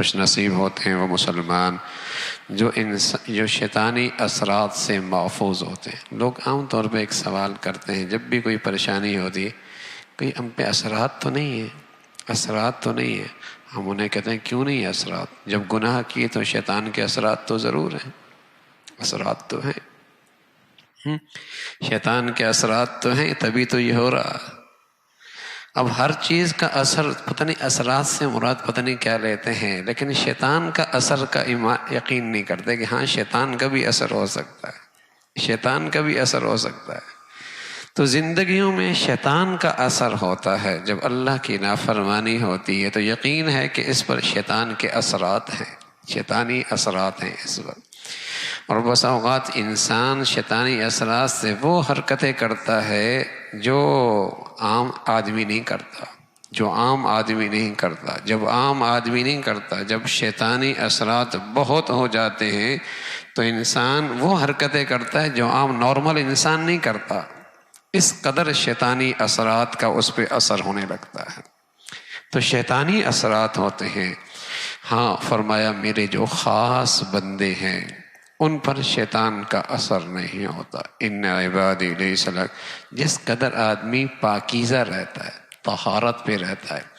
خوش نصیب ہوتے ہیں وہ مسلمان جو شیطانی اثرات سے محفوظ ہوتے ہیں۔ لوگ عام طور پہ ایک سوال کرتے ہیں جب بھی کوئی پریشانی ہوتی ہے، کوئی ہم پہ اثرات تو نہیں ہے، اثرات تو نہیں ہے۔ ہم انہیں کہتے ہیں کیوں نہیں اثرات؟ جب گناہ کیے تو شیطان کے اثرات تو ضرور ہیں، اثرات تو ہیں، شیطان کے اثرات تو ہیں، تبھی تو یہ ہو رہا۔ اب ہر چیز کا اثر پتہ نہیں، اثرات سے مراد پتہ نہیں کیا لیتے ہیں، لیکن شیطان کا اثر کا یقین نہیں کرتے کہ ہاں شیطان کا بھی اثر ہو سکتا ہے، شیطان کا بھی اثر ہو سکتا ہے۔ تو زندگیوں میں شیطان کا اثر ہوتا ہے، جب اللہ کی نافرمانی ہوتی ہے تو یقین ہے کہ اس پر شیطان کے اثرات ہیں، شیطانی اثرات ہیں اس وقت۔ اور بس اوقات انسان شیطانی اثرات سے وہ حرکتیں کرتا ہے جو عام آدمی نہیں کرتا، جو عام آدمی نہیں کرتا۔ جب عام آدمی نہیں کرتا، جب شیطانی اثرات بہت ہو جاتے ہیں تو انسان وہ حرکتیں کرتا ہے جو عام نارمل انسان نہیں کرتا۔ اس قدر شیطانی اثرات کا اس پہ اثر ہونے لگتا ہے۔ تو شیطانی اثرات ہوتے ہیں۔ ہاں فرمایا میرے جو خاص بندے ہیں ان پر شیطان کا اثر نہیں ہوتا۔ ان عبادی لیس لک، جس قدر آدمی پاکیزہ رہتا ہے، طہارت پہ رہتا ہے۔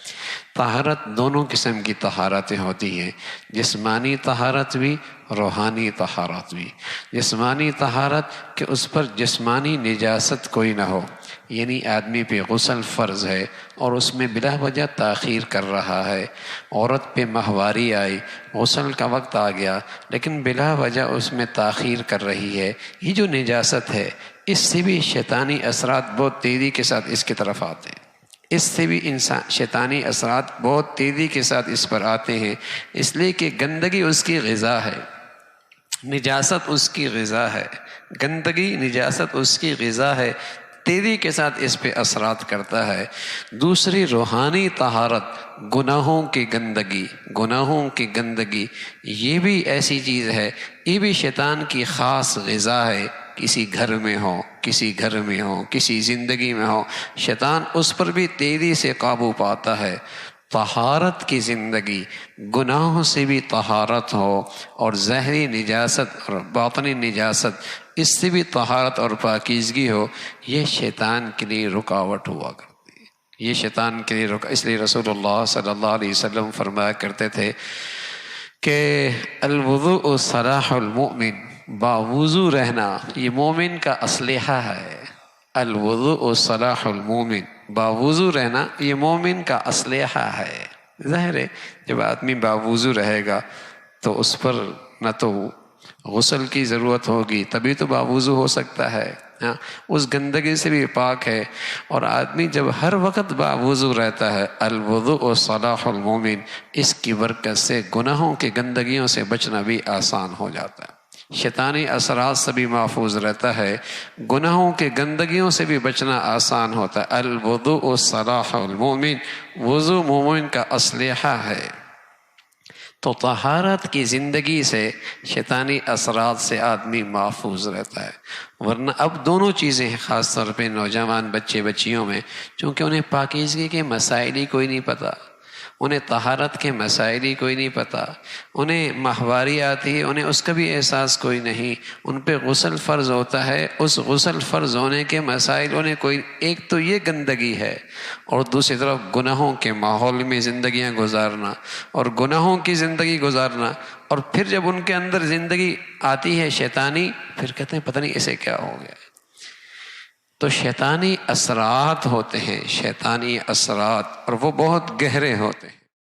طہارت دونوں قسم کی طہارتیں ہوتی ہیں، جسمانی طہارت بھی، روحانی طہارت بھی۔ جسمانی طہارت کہ اس پر جسمانی نجاست کوئی نہ ہو، یعنی آدمی پہ غسل فرض ہے اور اس میں بلا وجہ تاخیر کر رہا ہے، عورت پہ ماہواری آئی، غسل کا وقت آ گیا لیکن بلا وجہ اس میں تاخیر کر رہی ہے، یہ جو نجاست ہے اس سے بھی شیطانی اثرات بہت تیزی کے ساتھ اس کی طرف آتے ہیں، اس سے بھی شیطانی اثرات بہت تیزی کے ساتھ اس پر آتے ہیں، اس لیے کہ گندگی اس کی غذا ہے، نجاست اس کی غذا ہے، گندگی نجاست اس کی غذا ہے، تیزی کے ساتھ اس پہ اثرات کرتا ہے۔ دوسری روحانی طہارت، گناہوں کی گندگی، گناہوں کی گندگی یہ بھی ایسی چیز ہے، یہ بھی شیطان کی خاص غذا ہے۔ کسی گھر میں ہو، کسی گھر میں ہو، کسی زندگی میں ہو، شیطان اس پر بھی تیزی سے قابو پاتا ہے۔ طہارت کی زندگی، گناہوں سے بھی طہارت ہو اور ظاہری نجاست اور باطنی نجاست اس سے بھی طہارت اور پاکیزگی ہو، یہ شیطان کے لیے رکاوٹ ہوا کرتی ہے، یہ شیطان کے لیے اس لیے رسول اللہ صلی اللہ علیہ وسلم فرمایا کرتے تھے کہ الوضوء سلاح المؤمن، باوضو رہنا یہ مومن کا اسلحہ ہے۔ الوضوء سلاح المؤمن، باوضو رہنا یہ مومن کا اسلحہ ہے۔ ظاہر ہے جب آدمی باوضو رہے گا تو اس پر نہ تو غسل کی ضرورت ہوگی، تبھی تو باوضو ہو سکتا ہے، اس گندگی سے بھی پاک ہے۔ اور آدمی جب ہر وقت باوضو رہتا ہے، الوضوء صلاح المومن، اس کی برکت سے گناہوں کی گندگیوں سے بچنا بھی آسان ہو جاتا ہے، شیطانی اثرات سے بھی محفوظ رہتا ہے، گناہوں کے گندگیوں سے بھی بچنا آسان ہوتا ہے۔ الوضوء صلاح المومن، وضو مومن کا اسلحہ ہے۔ تو طہارت کی زندگی سے شیطانی اثرات سے آدمی محفوظ رہتا ہے، ورنہ اب دونوں چیزیں ہیں، خاص طور پہ نوجوان بچے بچیوں میں، چونکہ انہیں پاکیزگی کے مسائل ہی کوئی نہیں پتہ، انہیں طہارت کے مسائل ہی کوئی نہیں پتہ، انہیں ماہواری آتی ہے انہیں اس کا بھی احساس کوئی نہیں، ان پہ غسل فرض ہوتا ہے، اس غسل فرض ہونے کے مسائل انہیں کوئی، ایک تو یہ گندگی ہے اور دوسری طرف گناہوں کے ماحول میں زندگیاں گزارنا اور گناہوں کی زندگی گزارنا، اور پھر جب ان کے اندر زندگی آتی ہے شیطانی، پھر کہتے ہیں پتہ نہیں اسے کیا ہو گیا۔ تو شیطانی اثرات ہوتے ہیں، شیطانی اثرات، اور وہ بہت گہرے ہوتے ہیں۔